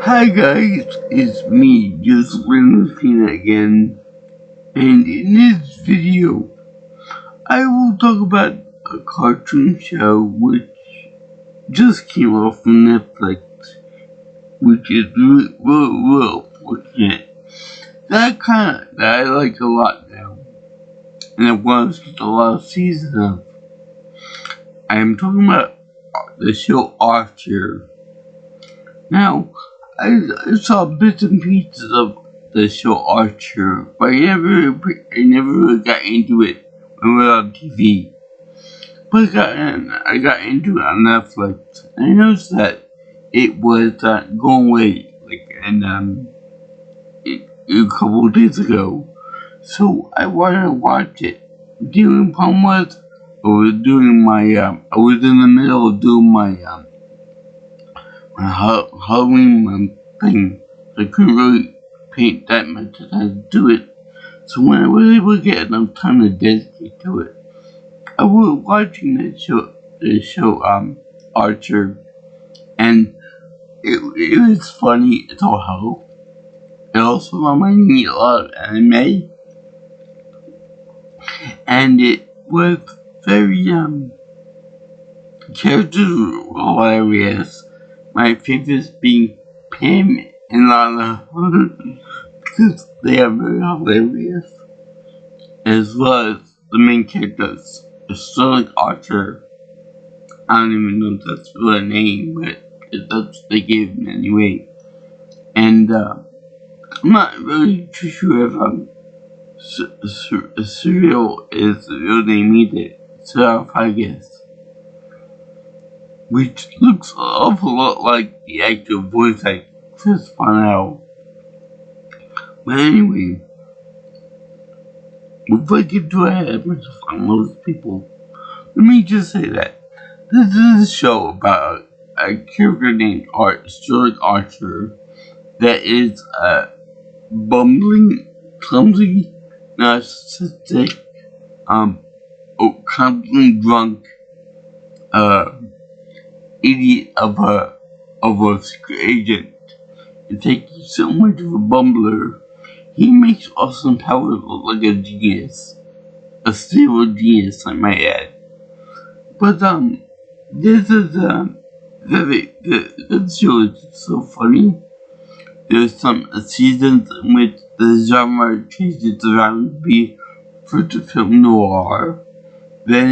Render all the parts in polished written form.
Hi guys, it's me, just Lucina again, and in this video, I will talk about a cartoon show which just came off from Netflix, which is real fortunate. That I like a lot now, and I've watched a lot of seasons of. I am talking about the show Archer. Now, I saw bits and pieces of the show Archer, but I never really got into it when it was on TV. But I got into it on Netflix, and I noticed that it was going away, a couple of days ago. So I wanted to watch it. The only problem was, I was in the middle of doing my Halloween thing. I couldn't really paint that much time to do it. So when I was able to get enough time to dedicate to it, I was watching the show Archer, and it was funny as all hell. It also reminded me a lot of anime, and it was very characters were hilarious. My favorites being Pam and Lana because they are very hilarious, as well as the main characters, Sterling Archer. I don't even know if that's her name, but that's what they gave him anyway. And I'm not really too sure if Serial is the real name either. So I guess. Which looks an awful lot like the actor voice like Chris Parnell. But anyway, before I get too ahead of myself on most people, let me just say that this is a show about a character named Sterling Archer that is a bumbling, clumsy, narcissistic, constantly drunk, idiot of a secret agent. And taking so much of a bumbler, he makes Austin Powers look like a genius. A stable genius, I might add. But, this show is so funny. There's some seasons in which the genre changes around to be first a film noir, then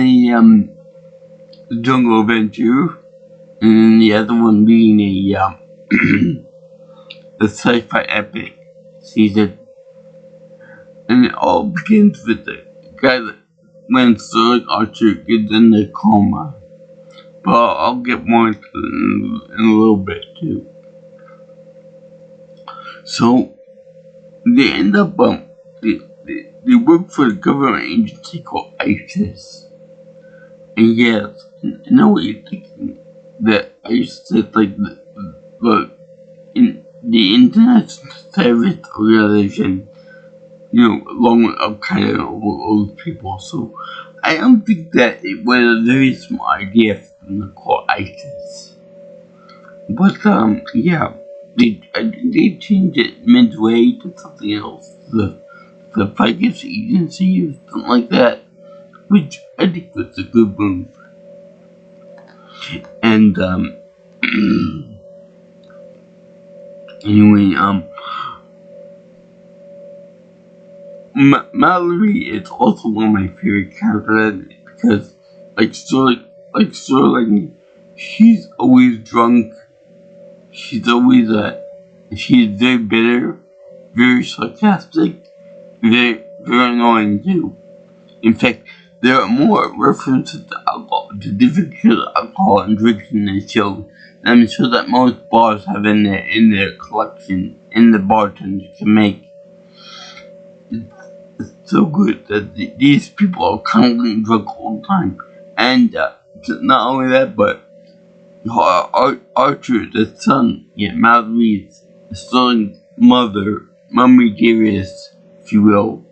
a jungle adventure, and then the other one being a sci-fi epic season. And it all begins with the guy that when Sterling Archer gets in the coma. But I'll get more into it in a little bit too. So they end up they work for a government agency called ISIS. And yes, I know what you're thinking. That ISIS is like the International Terrorist Organization, along with Al Qaeda and all those people. So I don't think that it was a very smart idea for them to call ISIS. But yeah, they changed it midway to something else. The Ficus Agency or something like that, which I think was a good move. And anyway, Mallory is also one of my favorite characters because, Sterling, she's always drunk. She's always she's very bitter, very sarcastic, very annoying too. In fact, there are more references to alcohol, to different kinds of alcohol and drinking in the show. And I'm sure that most bars have in their collection, in the bartenders can make. It's so good that these people are constantly drunk all the time. And not only that, but Archer, the son, Mallory's Sterling's mother, Mummy Dearest, if you will,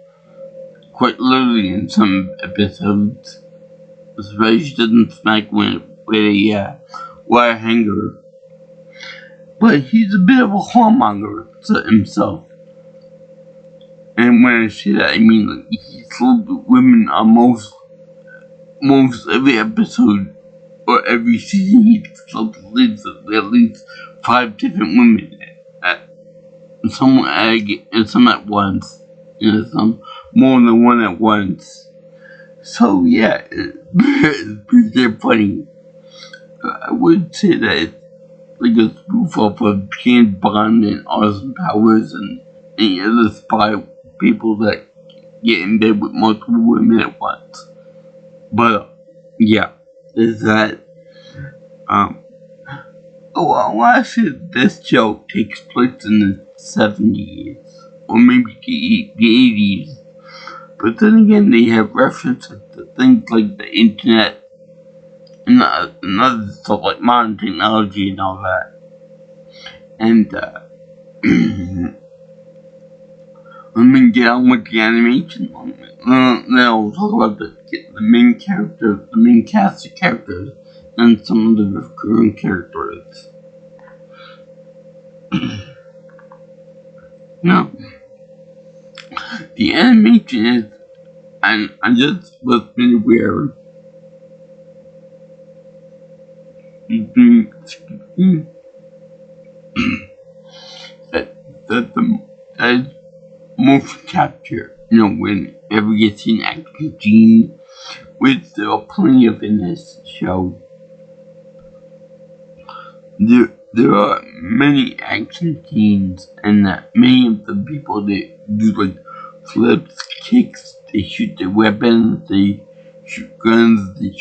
quite literally in some episodes, especially she doesn't smack with a wire hanger. but he's a bit of a whoremonger to himself. And when I say that, I mean like he slept with women on most every episode or every season. He slept with at least 5 different women, some at once, some more than one at once. So yeah, it's pretty funny. I would say that it's like a spoof off of James Bond and Austin Powers and any other spy people that get in bed with multiple women at once. But yeah, there's that. I want to say this show takes place in the 70s or maybe the 80s. But then again, they have references to things like the internet and other stuff like modern technology and all that. And let me get on with the animation. Then I'll talk about the main characters, the main cast of characters, and some of the recurring characters. Now, the animation is, and I just was really weird. that motion capture, whenever you see an action scene, which there are plenty of in this show. There are many action scenes, and many of the people that do like flips, kicks, they shoot their weapons, they shoot guns, they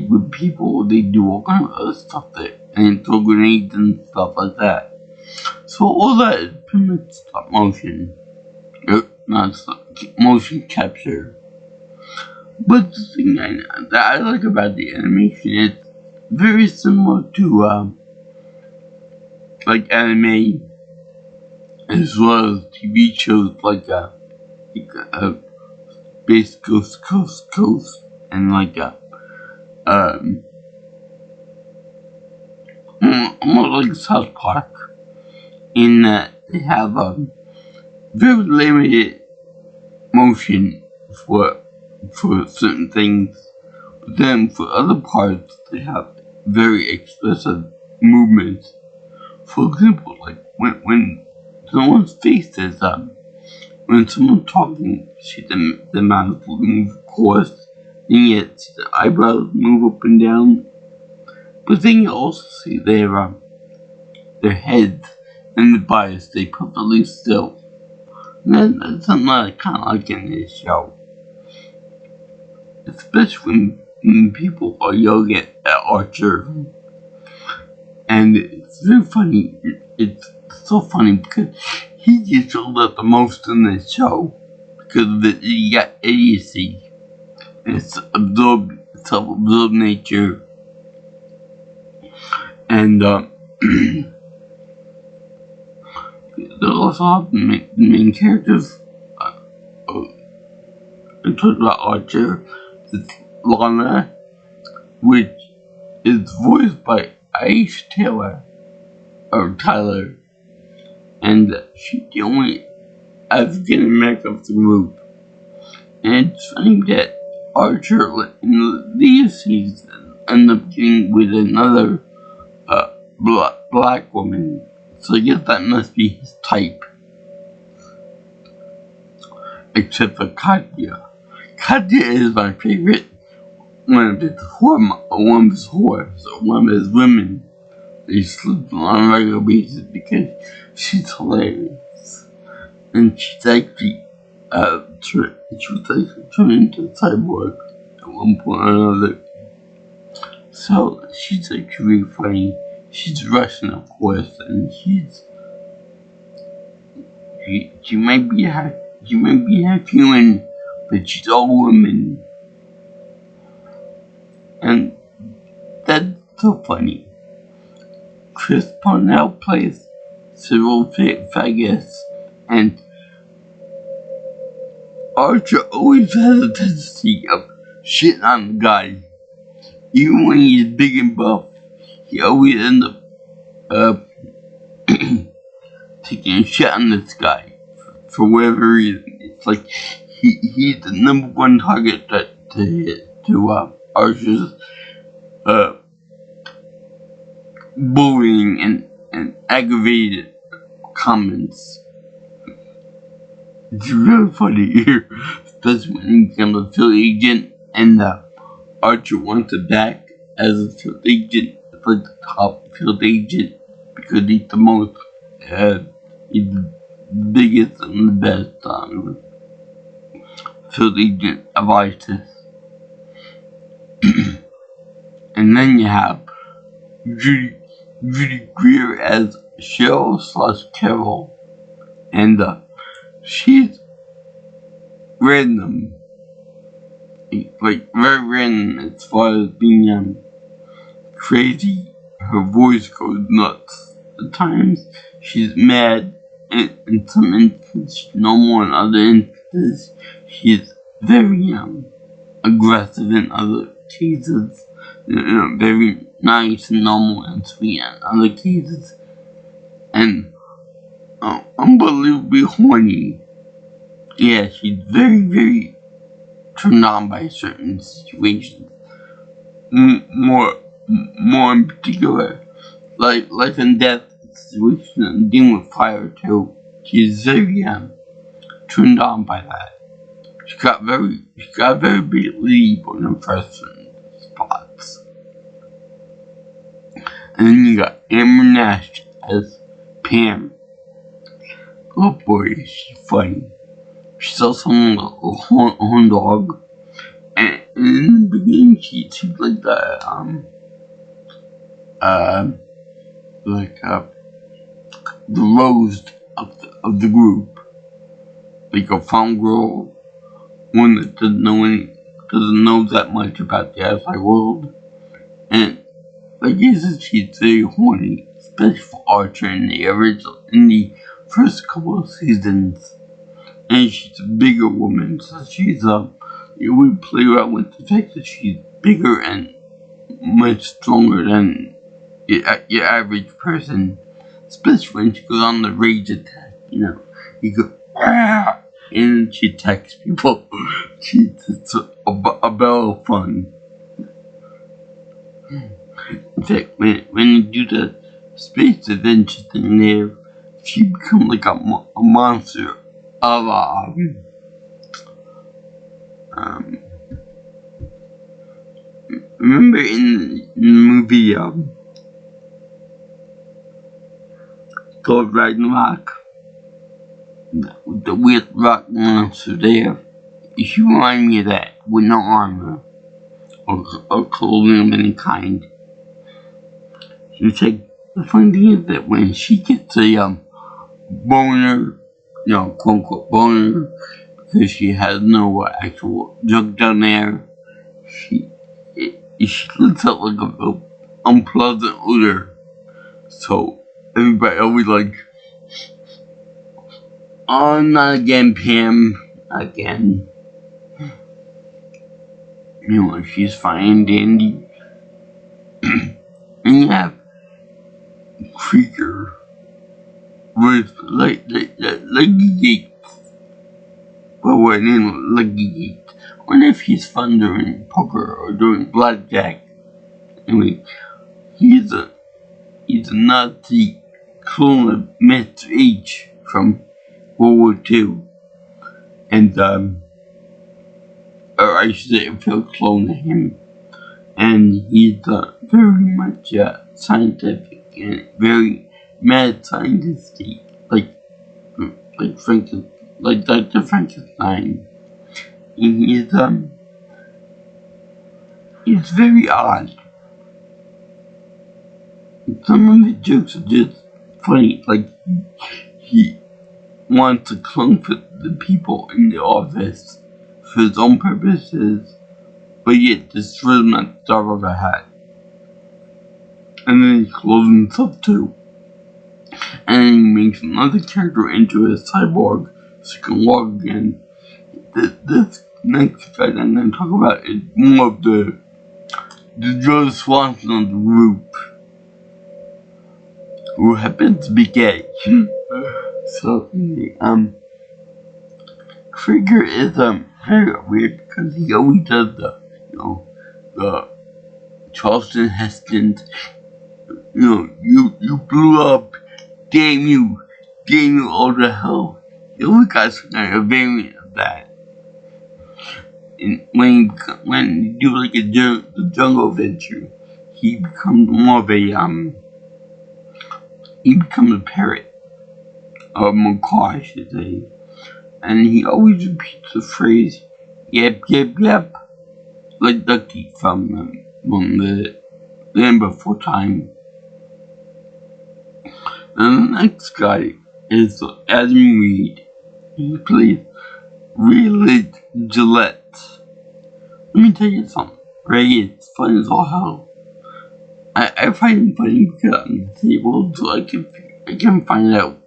whip people, they do all kind of other stuff and throw grenades and stuff like that. So all that is pretty much stop motion, motion capture. But the thing that I like about the animation is very similar to like anime, as well as TV shows like Space Ghost, and like almost like South Park, in that they have very limited motion for certain things, but then for other parts they have very expressive movements. For example, like when someone's face is when someone's talking, see the mouth move, of course, and yet see the eyebrows move up and down. But then you also see their heads and the bodies stay perfectly still. And that's something that I kind of like in this show. Especially when people are yelling at Archer. And it's very funny. It's so funny because he gets yelled at the most in this show because of the idiocy. It's self-absorbed nature. And they also have the main characters. I talked about Archer. It's Lana, which is voiced by Aisha Tyler, and she's the only African American of the group. And it's funny that Archer in these seasons ended up getting with another black woman, so I guess that must be his type. Except for Katya. Katya is my favorite. One of his women. They sleep on a regular basis because she's hilarious, and she's actually turned into a cyborg at one point or another. So she's actually really funny. She's Russian, of course, and she might be half human, but she's all woman, and that's so funny. Chris Parnell plays Cyril Fagus, and Archer always has a tendency of shitting on the guy. Even when he's big and buff, he always ends up taking a shit on this guy for whatever reason. It's like he's the number one target to hit to Archer's bullying and aggravated comments. It's really funny here, especially when he becomes a field agent and Archer wants it back as a field agent, like the top field agent, because he's the most, he's the biggest and the best field agent of ISIS. And then you have Judy Greer as Cheryl/Carol, and she's random, like very random as far as being crazy. Her voice goes nuts. At times she's mad, and in some instances she's normal, in other instances she's very aggressive. In other cases, very nice and normal and sweet in other cases, and unbelievably horny. Yeah, she's very, very turned on by certain situations. More in particular, like life and death situation and dealing with fire too. She's very turned on by that. She got a very big lead on her first spots. And then you got Amber Nash as Pam. Oh boy, is she funny. She's also a horn dog. And in the beginning she's like the rose of the group. Like a farm girl, one that doesn't know that much about the outside world. And I guess she's very horny, especially for Archer in the first couple of seasons. And she's a bigger woman, so she's we play around with the fact that she's bigger and much stronger than your average person, especially when she goes on the rage attack. You go ah, and she attacks people. It's a bell of fun. In fact, when you do the space adventure thing there, she becomes like a monster of remember in the movie Thor Ragnarok, the weird rock monster there? She remind me of that, with no armor or clothing of any kind. It's like, the funny thing is that when she gets a boner, quote unquote boner, because she has no actual junk down there, she lets out like a unpleasant odor. So everybody always like, oh, not again, Pam, again. She's fine and dandy. And you have Krieger with Leggy Gates. Well, what name Leggy Gates? I wonder if he's fun during poker or during blackjack. Anyway, he's a Nazi clone of Mr. H from World War II. And or I should say a field clone of him. And he's very much scientific and very mad scientist, like Dr. Frankenstein. And he's very odd. Some of the jokes are just funny, like he wants to comfort the people in the office for his own purposes, but yet destroys them at the drop of a hat. And then he clothes himself too. And then he makes another character into a cyborg so he can walk again. This next guy I'm going to talk about is more of the Joe Swanson of the group, who happens to be gay. So, Krieger is, very weird because he always does the Charleston Heston, you blew up, damn you all to hell. He always got some kind of variant of that. And when you do like the jungle adventure, he becomes more of he becomes a parrot, or macaw, I should say. And he always repeats the phrase, yep, yep, yep, like Ducky from the Land Before Time. And the next guy is Adam Reed. He plays Ray Gillette. Let me tell you something. Ray is funny as all hell. I find him funny because on the table, so I can find out.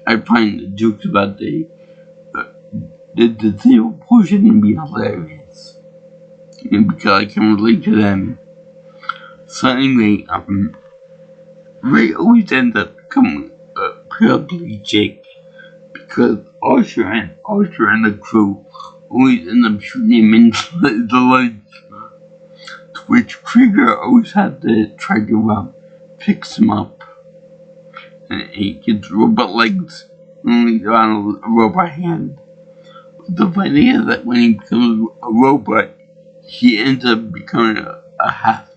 I find the jokes about the table portion to be hilarious. And because I can relate to them. So anyway, Ray always ends up becoming a paraplegic because Archer and the crew always end up shooting him into the legs, to which Krieger always had to try to fix him up. And he gets robot legs and he's on a robot hand. But the funny is that when he becomes a robot, he ends up becoming a half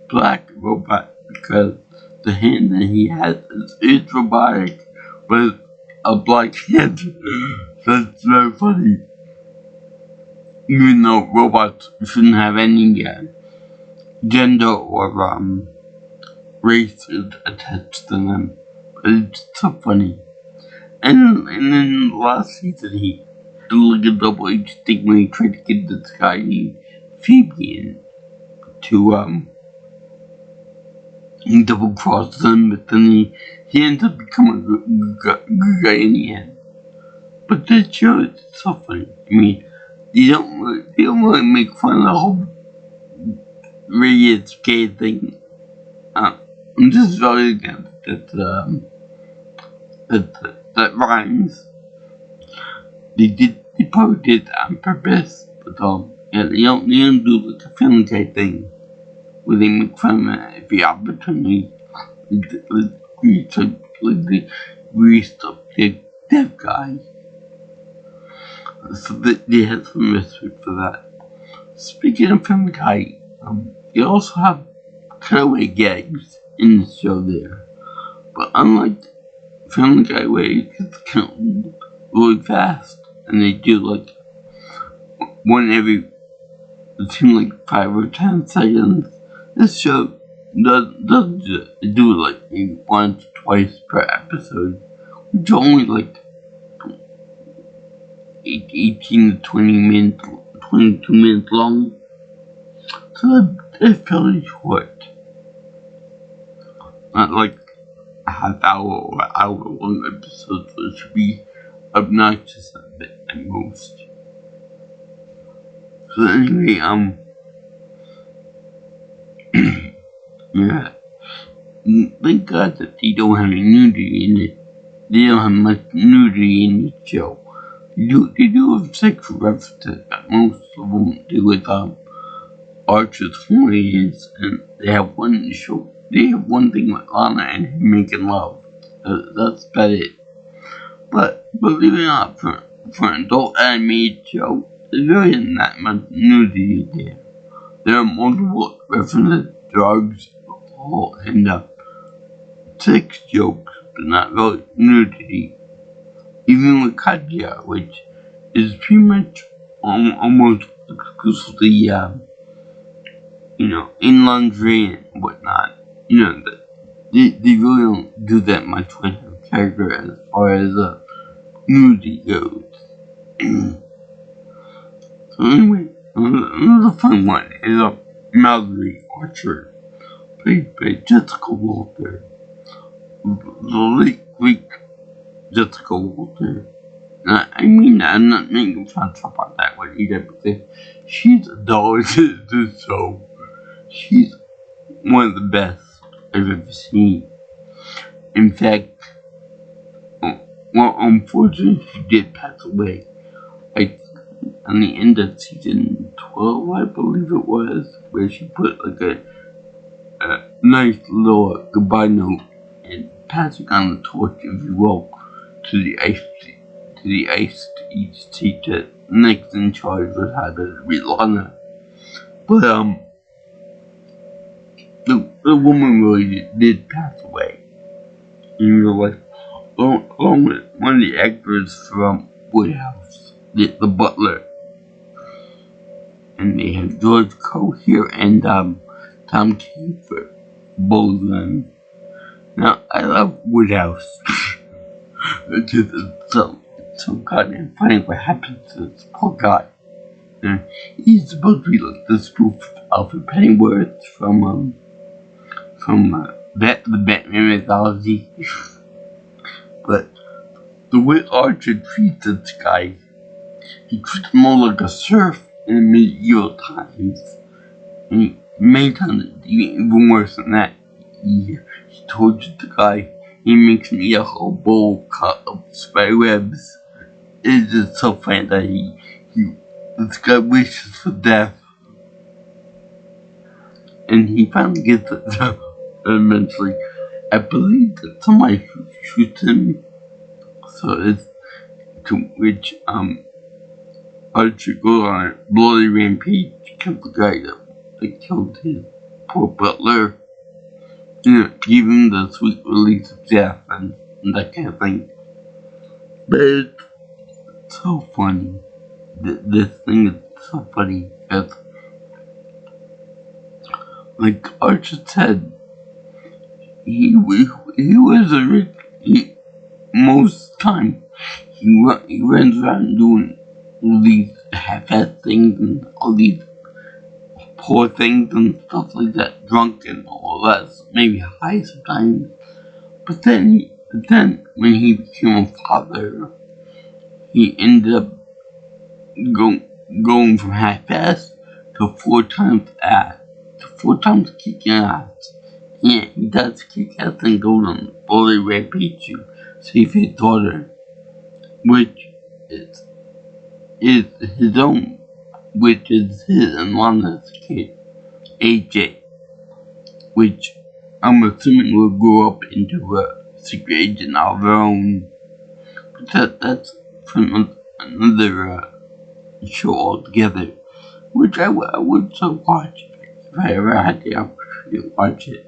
black robot because the hand that he has is robotic with a black hand. That's very funny. Even though robots shouldn't have any gender or race attached to them. But it's so funny. And then last season he did like a double H thing when he tried to get this guy named Fabian to double cross them, but then he ends up becoming a good guy in the end. But that show is so funny. I mean, they don't really make fun of the whole Reyes gay thing. I'm just very against that rhymes. They probably did that on purpose, but yeah, they don't do like a Family Guy thing where they make fun of every opportunity. Like they greased up the deaf guy. So they had some respect for that. Speaking of Family Guy, they also have cutaway gags in the show there. But unlike Family Guy where you can count really fast, and they do like one every, it seems like 5 or 10 seconds, this show does do like once or twice per episode, which are only like 18 to 22 minutes long. So they're fairly short. Not like a half hour or hour long episodes, so it should be obnoxious a bit at most. So anyway, yeah. Thank God that they don't have any nudity in it. They don't have much nudity in the show. They do have sexual references, but most of them do with Archer's horniness, and they have one show. They have one thing with Lana and him making love. That's about it. But believe it or not, for an adult animated show, there isn't that much nudity there. There are multiple references, drugs, alcohol, and sex jokes, but not really nudity. Even with Katya, which is pretty much almost exclusively, in lingerie and whatnot. They really don't do that much with her character as far as nudity goes. So anyway, another fun one is Mallory Archer, played by Jessica Walter. The late Greek Jessica Walter. I'm not making fun about that one either because she's a doll to this show. She's one of the best I've ever seen. In fact, well, unfortunately, she did pass away. Like, on the end of season 12, I believe it was, where she put like a nice little goodbye note and passing on the torch, if you will, to the ice teacher. Next in charge was had to be Lana. But the woman really did pass away in real life, along with one of the actors from Woodhouse, the butler. And they have George Cohere and Tom Kiefer, both of them. Now, I love Woodhouse. Because it's so goddamn funny what happens to this poor guy. He's supposed to be like the spoof Alfred Pennyworth from the Batman mythology. But the way Archer treats this guy, he treats him more like a serf in medieval times. And many times, even worse than that, he tortures the guy. He makes me a whole bowl cut of spider webs. It's just so funny that this guy wishes for death. And he finally gets it eventually. I believe that somebody shoots him. So it's to which Archer goes on a bloody rampage to kill the guy that killed his poor butler. Give him the sweet release of death and that kind of thing. But it's so funny. This thing is so funny because, like Archer said, he was most time he runs around doing all these half-assed things and all these poor things and stuff like that, drunk and all that, maybe high sometimes. But then when he became a father, he ended up going from half-assed to 4 times kicking ass. Yeah, he does kick ass and go on bully rampage to save his daughter, which is his own, which is his and Lana's kid, AJ, which I'm assuming will grow up into a secret agent of her own. But that's from another show altogether, which I would so watch if I ever had the opportunity to watch it.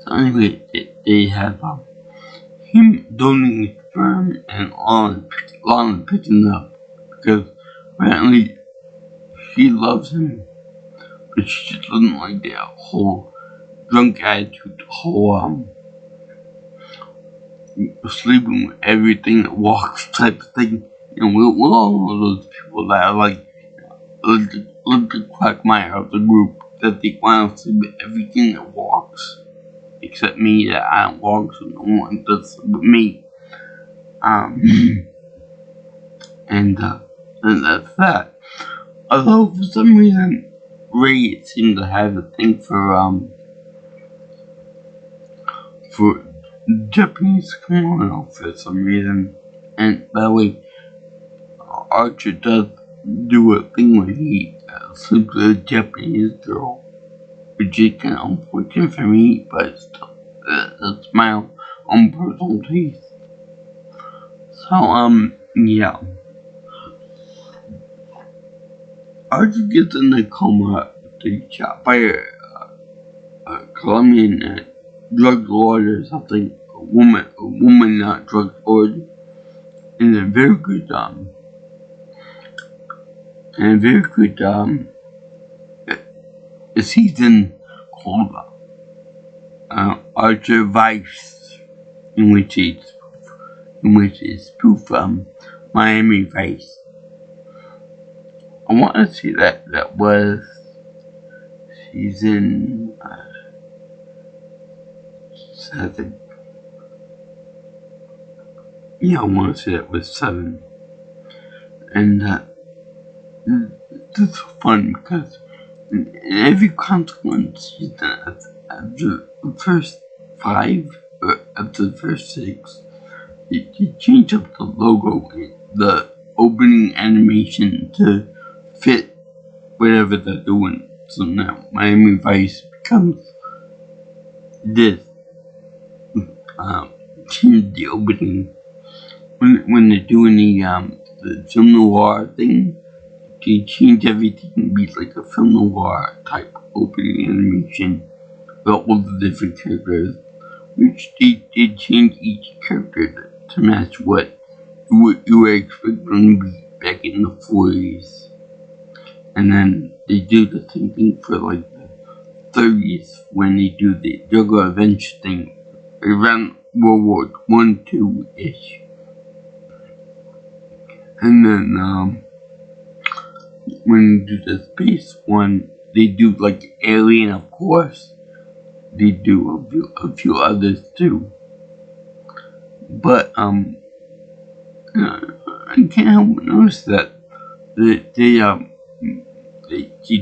So anyway, they have him donating sperm and Lana picking up because apparently she loves him, but she just doesn't like that whole drunk attitude, the whole sleeping with everything that walks type of thing. We're all one of those people that are like the Quagmire of the group, that they want to sleep with everything that walks. Except me, that I don't walk, so no one does sleep with me. And that's that. Although for some reason, Ray seemed to have a thing for Japanese kimono for some reason. And by the way, Archer does do a thing where he sleeps with a Japanese girl, which is kind of unfortunate for me, but still, that's my own personal taste. So, yeah. Archer gets in a coma after he's shot by a Colombian drug lord or something, a woman drug lord, and a very good a season called Archer Vice, in which is spoof Miami Vice. I want to say that was season 7. Yeah, I want to say that was 7. And this is fun because in every consequence season, after the first 5, or after the first 6, they changed up the logo, the opening animation to fit whatever they're doing. So now Miami Vice becomes this. Change the opening when they're doing the film noir thing. They change everything to be like a film noir type opening animation with all the different characters, which they change each character to match what you were expecting them to be back in the 40s. And then they do the same thing for like the 30s when they do the Jungle Adventure thing around World War I, II-ish. And then when they do the space one, they do like Alien, of course. They do a few others too. But I can't help but notice that they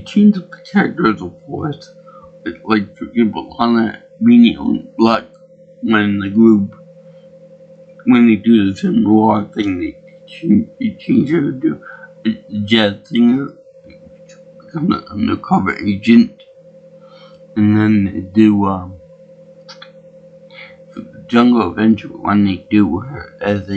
change up the characters, of course. Like for example, Lana, Beanie, and Luck, when the group, when they do the film noir thing, they change her to a jazz singer, become an undercover agent, and then they do for the Jungle Adventure when they do her as a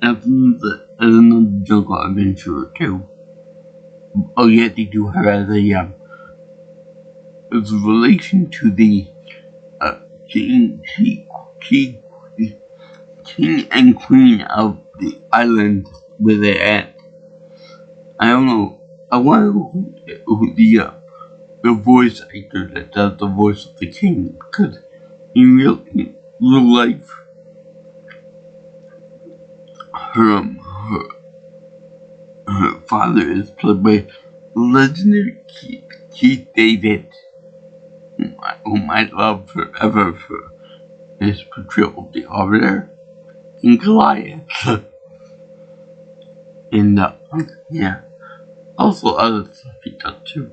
as another Jungle Adventurer too. Oh yeah, they do her as a as a relation to the king and queen of the island where they're at. I don't know. I wonder who the voice actor that does the voice of the king, because in real life, her father is played by legendary Keith David, whom I love forever for his portrayal of the Arbiter in Goliath. And yeah, also other stuff he does too.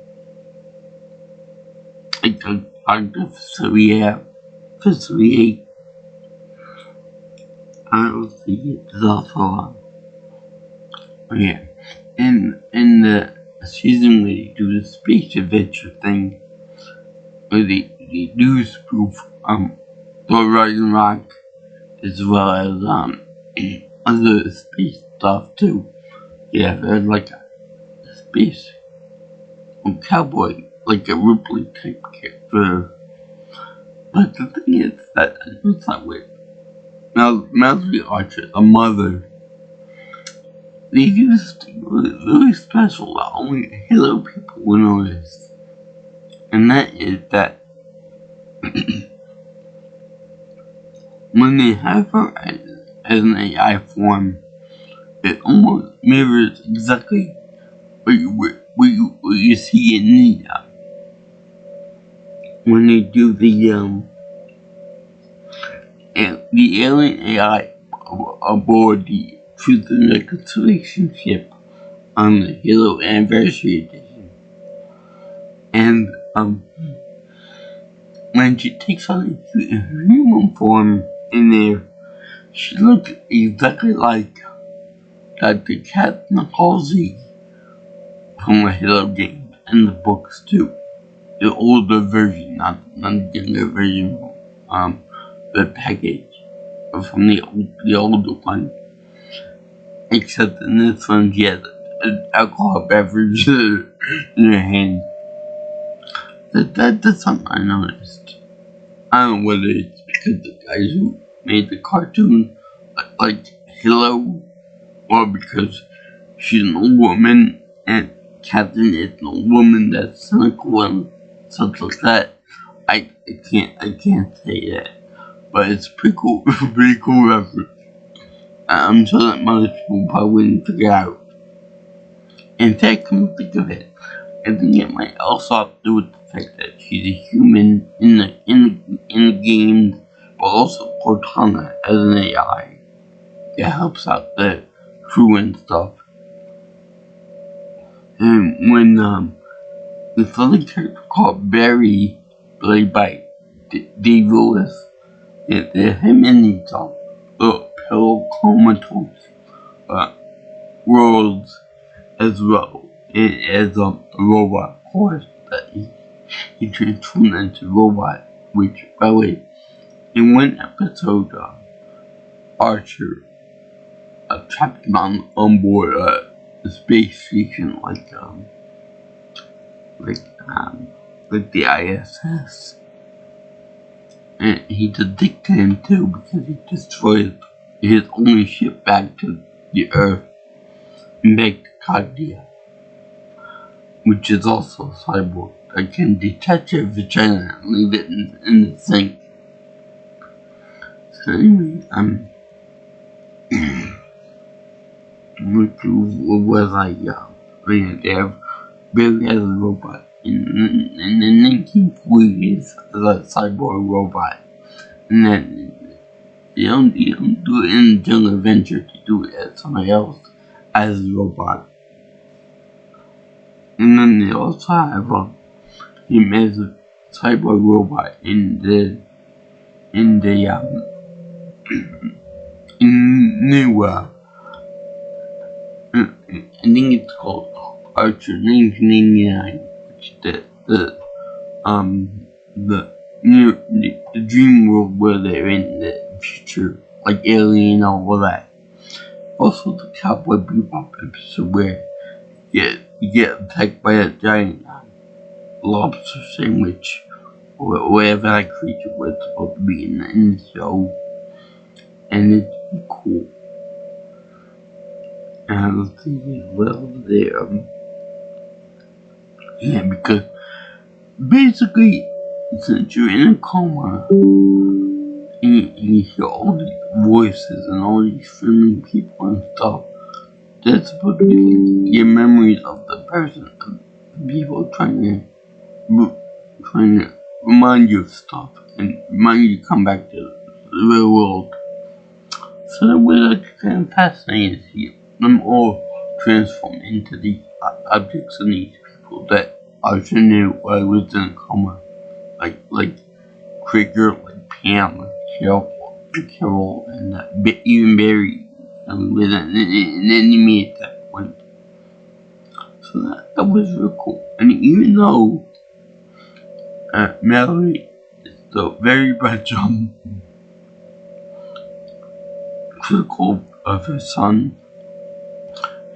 Like the Facilier. I don't see it is also yeah. In the season where they do the space adventure thing, where they do spoof Thor Ragnarok as well as other space stuff too. Yeah, there's like a space cowboy, like a Ripley type character. But the thing is that it's not weird. Now, Mallory Archer, the mother, they do something really special that only Halo people will notice. And that is that when they have her as an AI form, it almost mirrors exactly what you see in the when they do the alien AI aboard the Truth and Reconciliation ship on the Halo Anniversary Edition. And when she takes on a human form in there, she looks exactly like Dr. Captain Halsey from the Halo games and the books too. The older version, not the younger version from the package, or from the older one. Except in this one, she has an alcohol beverage in her hand. That's something I noticed. I don't know whether it's because the guys who made the cartoon like Halo, or because she's an old woman and Captain is an old woman that's cynical and stuff like that. I can't say that, but it's pretty cool. Pretty cool reference. I'm sure that most people probably wouldn't figure out. In fact, come to think of it, I think it might also have to do with the fact that she's a human in the game, but also Cortana as an AI. It helps out the crew and stuff. And when this other character called Barry, played by Dave Lewis, him and these pillow comatose worlds as well. As a robot, of course, that he transformed into a robot, which, by the way, in one episode, Archer trapped him on board the space station, like the ISS, and he addicted him too because he destroyed his only ship back to the Earth, Megcadia, which is also a cyborg that can detach your vagina and leave it in the sink. So anyway, which was like, they have Barry as a robot in the 1940s as a cyborg robot, and then they don't do it in Jungle Adventure, to do it as somebody else as a robot. And then they also have him as a cyborg robot in the new I think it's called Archer 1989, which is the dream world where they're in the future, like Alien and all that. Also the Cowboy Bebop episode where you get attacked by a giant lobster sandwich, or whatever that creature was supposed to be in the show, and it's cool. And let's see as well there. Yeah, because basically, since you're in a coma, and you hear all these voices and all these friendly people and stuff, that's supposed to be like your memories of the person, the people trying to remind you of stuff and remind you to come back to the real world. So that way, that's kind of fascinating to see them all transform into these objects and these people that Archer knew while he was in a coma, like Krieger, like Pam, like Carol, and even Barry, with an enemy at that point. So that was real cool. And even though Mallory is still very much critical of her son,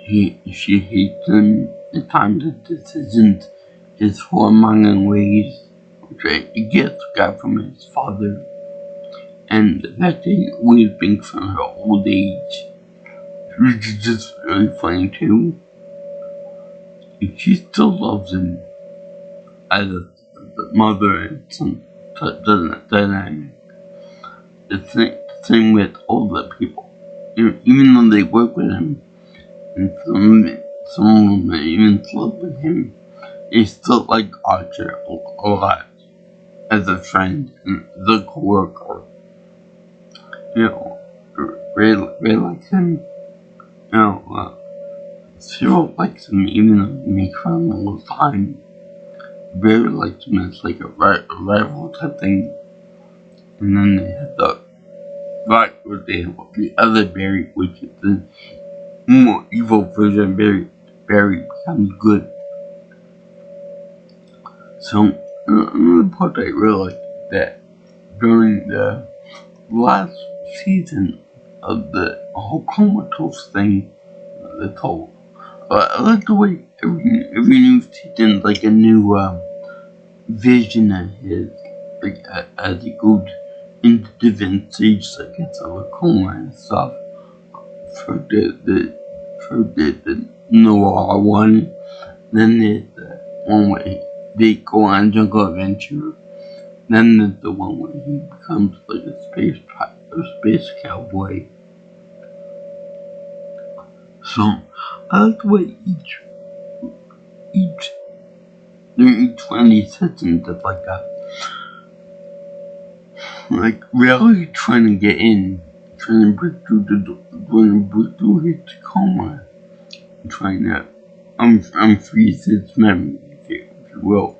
she hates him at times. The decisions his whoremongering ways, which he gets got from his father, and the fact that he always thinks from her old age, which is just really funny too. And she still loves him as a mother and son dynamic. The same with all the people. Even though they work with him, and some of them even slept with him, they still like Archer a lot as a friend and the co-worker. Ray likes him. Cyril likes him even though he makes fun all the time. Barry likes him as like a rival type thing. And then they have the other Barry, which is the more evil version of Barry. Barry becomes good. So, another part I really liked that during the last season of the whole comatose thing, they told. I like the way every new season like a new vision of his, like as he goes into different stages, I guess, of a coma and stuff. For the noir one, then there's the one where they go on Jungle Adventure. Then there's the one where he becomes like a space cowboy. So I like the way each one of these seasons is like really trying trying to break through his coma, trying to unfreeze his memory, if you will.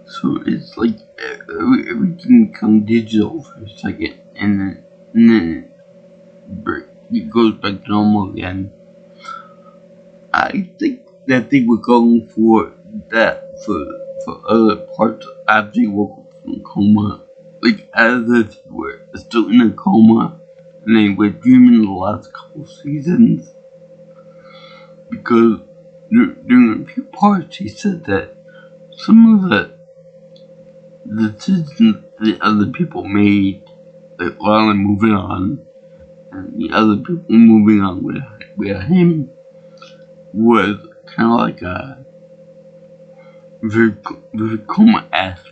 So it's like everything becomes digital for a second, and then it goes back to normal again. I think that they were going for that for other parts after they woke up from coma. Like as if they were still in a coma and they were dreaming the last couple seasons. Because during a few parts he said that some of the decisions the other people made, like while I'm moving on, and the other people moving on with him, was kind of like a very coma-esque.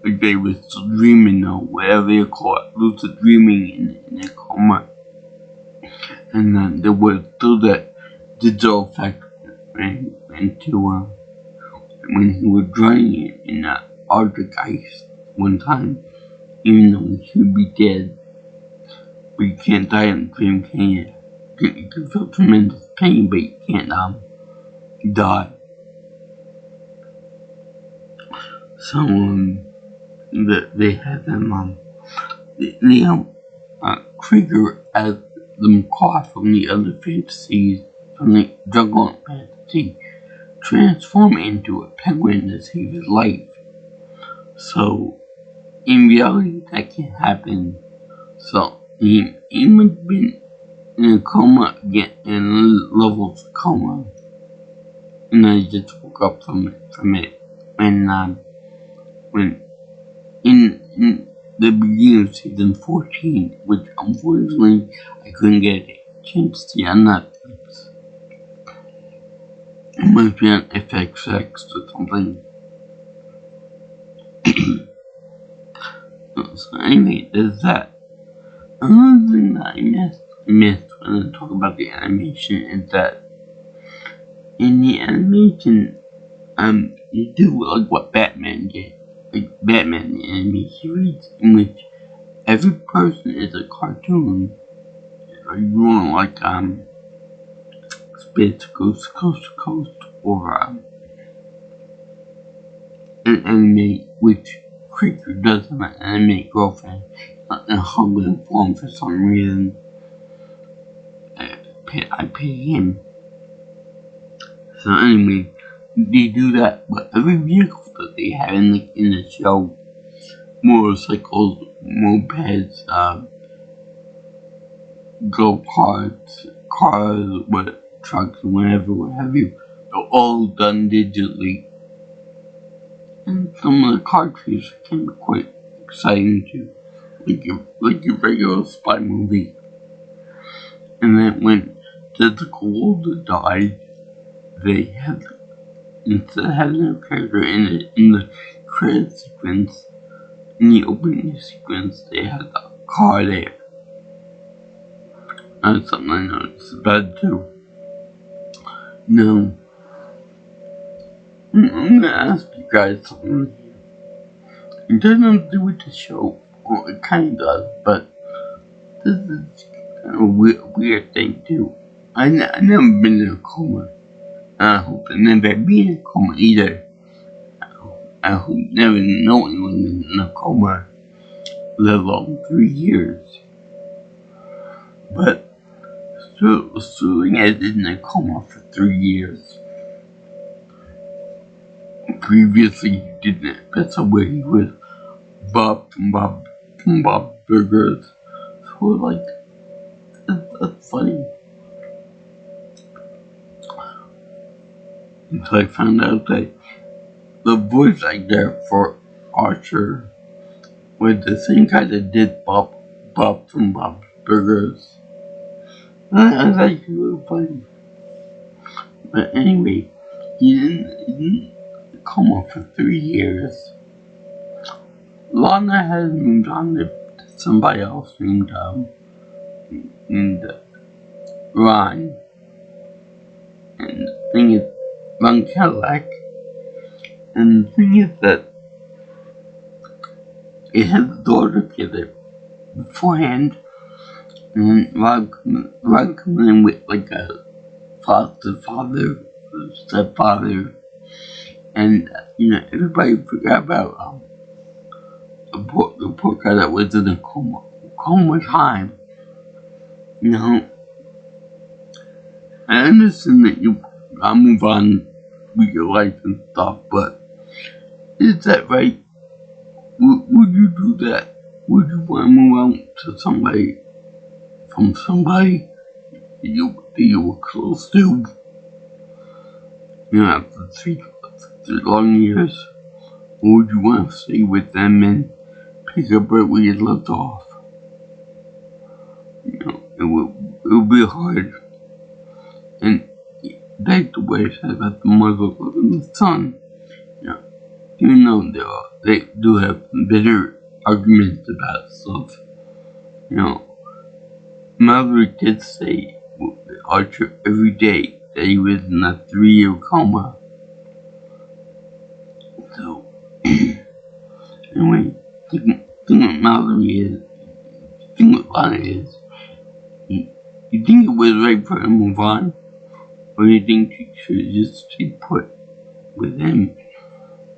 Like they were still dreaming, or whatever you call it, lucid dreaming in a coma. And then there was still that digital effect until when he was drowning in that Arctic ice one time, even though he should be dead. But you can't die in the dream, can you? You can feel tremendous pain, but you can't die. So they had them Krieger as the Macaw from the other fantasies, from the Jungle fantasy, transform into a penguin to save his life. So in reality that can happen. So he must have been in a coma again, in levels of coma, and I just woke up from it when in the beginning of season 14, which unfortunately I couldn't get a chance to see on Netflix. It must be on FXX or something. So anyway, there's that. Another thing that I missed when I talk about the animation is that in the animation, you do like what Batman did. Like Batman, the anime series, in which every person is a cartoon. Or you want like Space Coast to Coast, or an anime which Creature does have an anime girlfriend in humbling form for some reason. I pay him. So anyway, they do that with every vehicle that they have in the show. Motorcycles, mopeds, go-karts, cars, trucks, whatever, what have you. They're all done digitally. And some of the car trees can be quite exciting too. Like your regular spy movie. And then when Jessica Walter died, they had, instead of having a character in the credit sequence, in the opening sequence, they had a car there. That's something I noticed bad too. Now, I'm gonna ask you guys something. It doesn't do with the show. Well, it kind of does, but this is kind of a weird thing too. I never been in a coma. I hope I never be in a coma either. I hope never know anyone been in a coma, let alone 3 years. But Sterling has been in a coma for 3 years. Previously, he didn't pass away with Bob Burgers. So like, that's funny. Until I found out that the voice actor for Archer was the same guy that did Bob from Bob's Burgers. That's actually really funny. But anyway, he's in a coma for 3 years. Lana has moved on to somebody else named Ron. And the thing is, Ron Cadillac. And the thing is that it had a daughter together beforehand, And Rod coming in with like a foster father, stepfather, and everybody forgot about the poor guy that was in a coma time. I understand that you gotta move on with your life and stuff, but is that right? Would you do that? Would you want to move on to somebody from somebody you were close to? After three long years, or would you want to stay with them and pick up right where you left off? It would be hard. And back to what I said about the mother loving the son. Even though they do have bitter arguments about stuff. Mallory did say with Archer every day that he was in a 3-year coma. So, anyway, thing with Mallory is, thing with Lana is, you think it was right for her to move on? Or you think she should just stay put with him?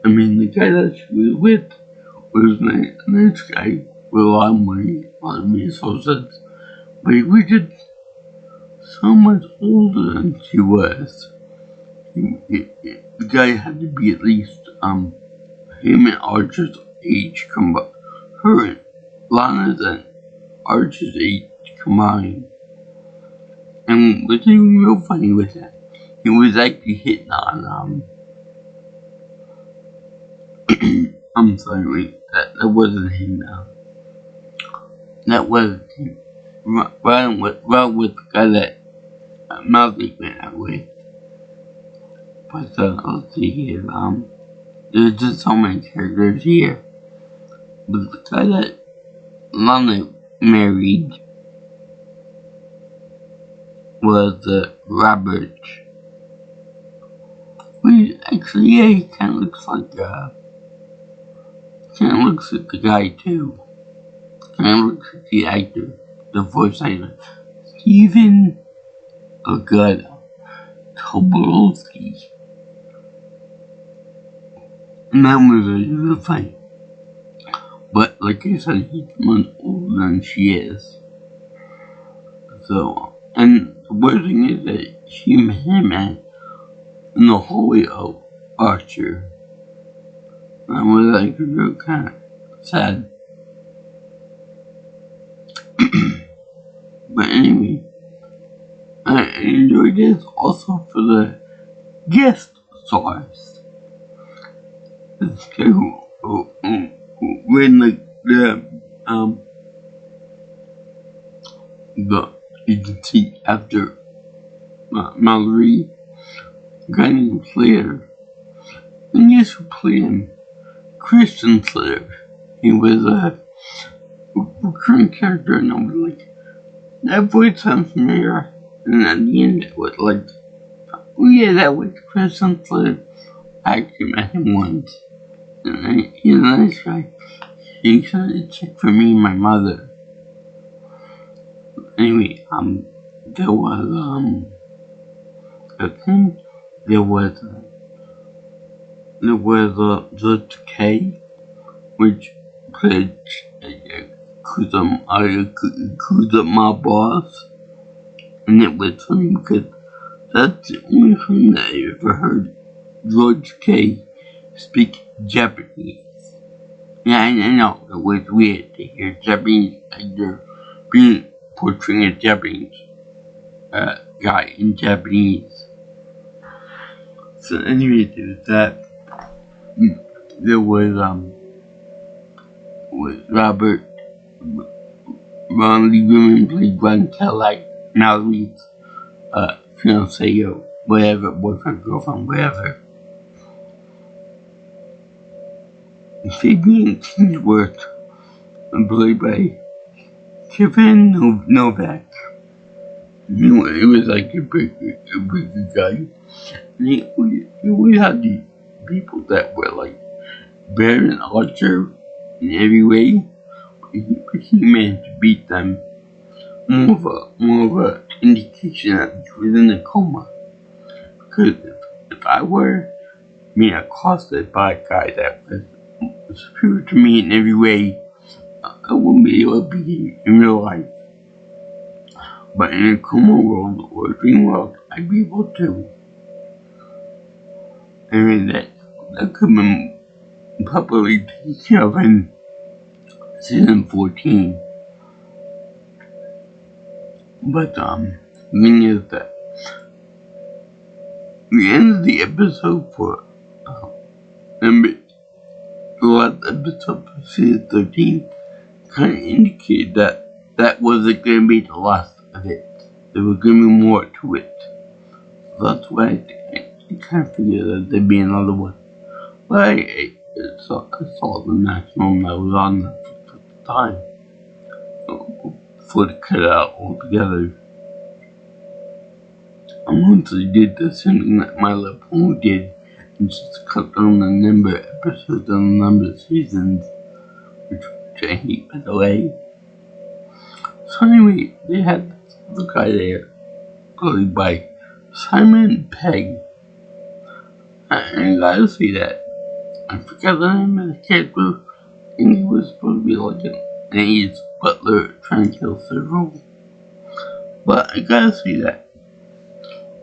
I mean, the guy that she was with was a nice guy with a lot of money, a lot of resources, but he was just so much older than she was. The guy had to be at least him and Archer's age combined. Her and Lana's and Archer's age combined. And what's even real funny with that, he was actually hitting on I'm sorry, wait, that wasn't him now. That wasn't him. Ron with the guy that Mallory went out with. But let's see here, there's just so many characters here. But the guy that Lana married was Robert. Which actually, yeah, he kinda looks like the guy too. Kinda looks like the actor, the voice actor, Stephen Agata Tobolowsky. And that was really funny. But like I said, he's much older than she is. So, and the worst thing is that she met him in the hallway of Archer. I was like real kind of sad. But anyway, I enjoyed this also for the guest stars. This guy who ran the agency after Mallory, a guy named Slater. And guess who played him? Christian Slater. He was a recurring character, and I was like, that voice sounds familiar. And at the end, it was like, oh yeah, that was Christian Slater. I actually met him once. And he's a nice guy. He sent a check for me and my mother. Anyway, there was, I think there was Judge K, which played my boss, and it was funny because that's the only time that I ever heard George K speak Japanese. Yeah, I know, it was weird to hear Japanese actor portraying a Japanese guy in Japanese. So anyway, there was Robert Ron Lieberman played Ron Kellogg, Mallory's fiance or whatever, boyfriend, girlfriend, whatever. Fabian Kingsworth, played by Kevin Novak. He was like a pretty good guy. And we had these people that were like better than Archer in every way, but he managed to beat them more of a indication that she was in a coma. Because if I were being accosted by a guy that was superior to me in every way, I wouldn't be able to be in real life. But in a coma world or a dream world, I'd be able to. I mean, that could have been properly taken care of in season 14. But, the thing is that the end of the episode for, the last episode for season 13 kind of indicated that wasn't going to be the last of it. There was going to be more to it. So that's why I kind of figured that there'd be another one. But I saw the maximum that was on Netflix at the time. Before they cut it out altogether. And once they did the same thing that My Little Pony did, and just cut down the number of episodes and the number of seasons, which I hate, by the way. So anyway, they had this other guy there, played by Simon Pegg. I gotta say that. I forgot the name of the character, and he was supposed to be like an Ace butler trying to kill several. But I gotta say that.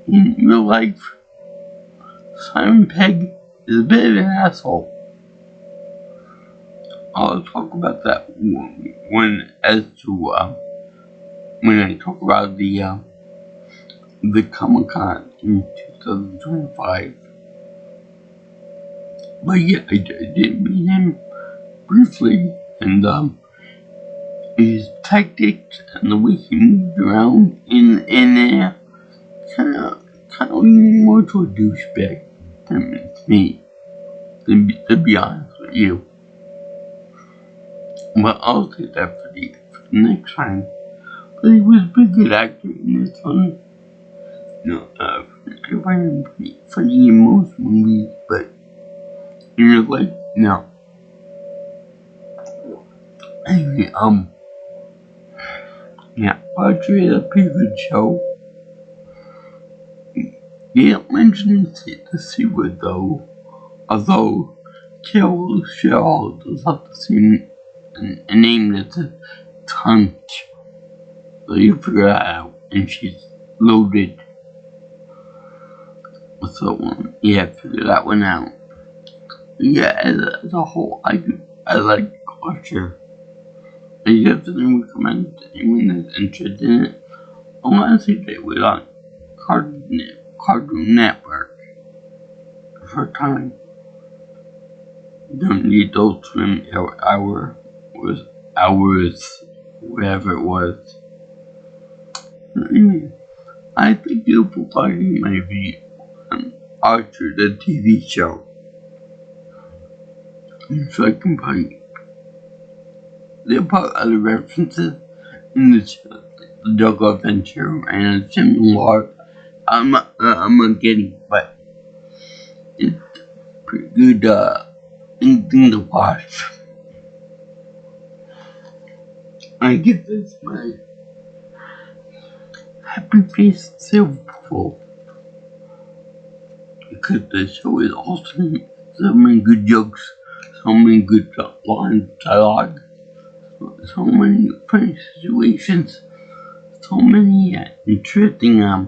In real life, Simon Pegg is a bit of an asshole. I'll talk about that when I talk about the Comic-Con in 2025. But yeah, I did meet him briefly, and his tactics and the way he moved around in there kind of leaning more to a douchebag than me, to be honest with you. But I'll take that for the next time. But he was a pretty good actor in this one. I find him pretty funny in most movies, but in real life, no. Anyway, yeah, Archer is a pretty good show. They don't mention the C word though, although Carol Shaw does have the same a name that's a Tunch. So you figure that out, and she's loaded. So, yeah, figure that one out. Yeah, as a whole, I like Archer. I definitely recommend to anyone that's interested in it. I want to say that we're on Cartoon Network for a time. During the Adult Swim hours, whatever it was. I think you'll be watching my video on Archer, the TV show. So I can probably, there are probably other references in the Dog Adventure and a similar. I'm not getting, but it's pretty good thing to watch. I give this my happy face silverful because the show is awesome. So many good jokes, so many good lines of dialogue, so many funny situations, so many interesting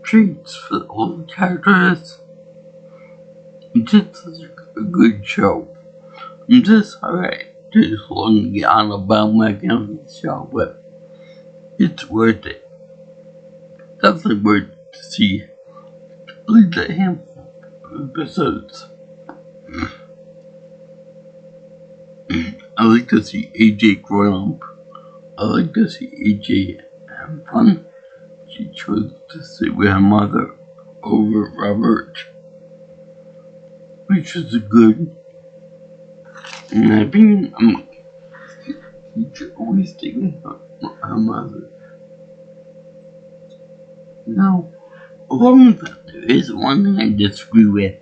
traits for all the characters. It's just such a good show. I'm just sorry it takes so long to get on the bandwagon of the show, but it's worth it. Definitely worth it to see at least a handful of episodes. I like to see AJ grow up. I like to see AJ have fun. She chose to stay with her mother over Robert, which is good. In my opinion, she should always stay with her mother. Now, along with that, there is one thing I disagree with.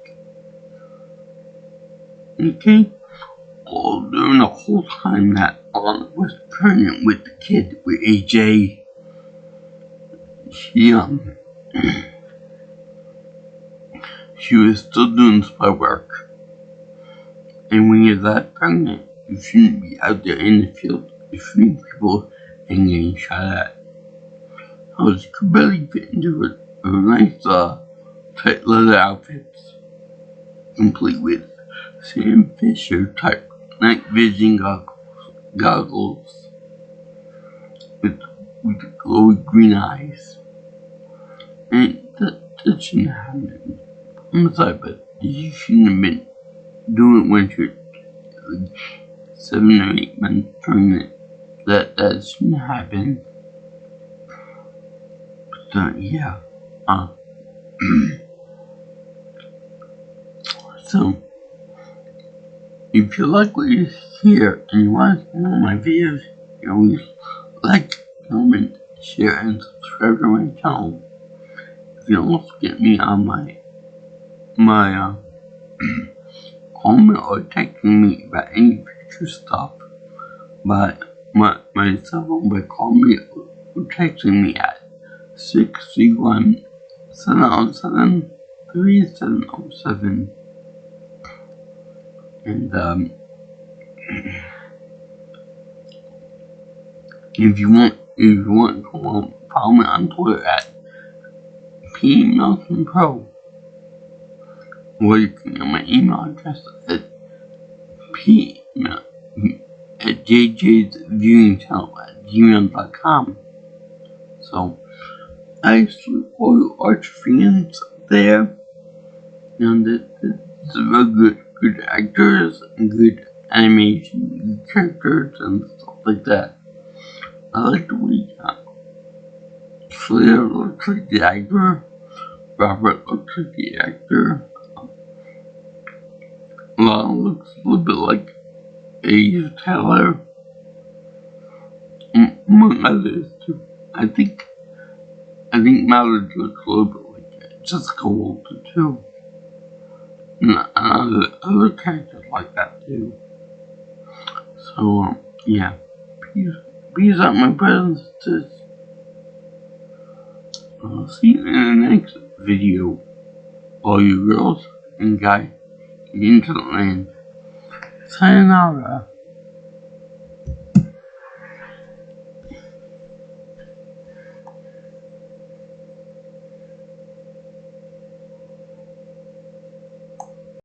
Okay? All during the whole time that was pregnant with the kid, with AJ. She was still doing spy work. And when you're that pregnant, you shouldn't be out there in the field shooting people and getting shot at. She could barely fit into her nice tight leather outfits, complete with Sam Fisher type night vision goggles with glowy green eyes. And that shouldn't happen. I'm sorry, but you shouldn't have been doing it when you're like 7 or 8 months pregnant. That shouldn't happen. But yeah. So, if you like what you hear and you want to see more of my videos, you always like, comment, share, and subscribe to my channel. You can also get me on my comment or texting me about any future stuff by my cell phone by calling me or texting me at 631-707-3707. And if you want to follow me on Twitter at PMelsonPro, or you can get my email address at jjsviewingchannel@gmail.com. So I see all you Archer fans there, and it's very good actors and good animation, good characters and stuff like that. I like the way Slayer looks like the actor, Robert looks like the actor, Lana looks a little bit like Asa Taylor, among others too. I think Mallard looks a little bit like Jessica Walter too, and other characters like that too. So yeah, peace out, my brothers and sisters. I'll see you in the next video, all you girls and guys in Internet land. Sayonara.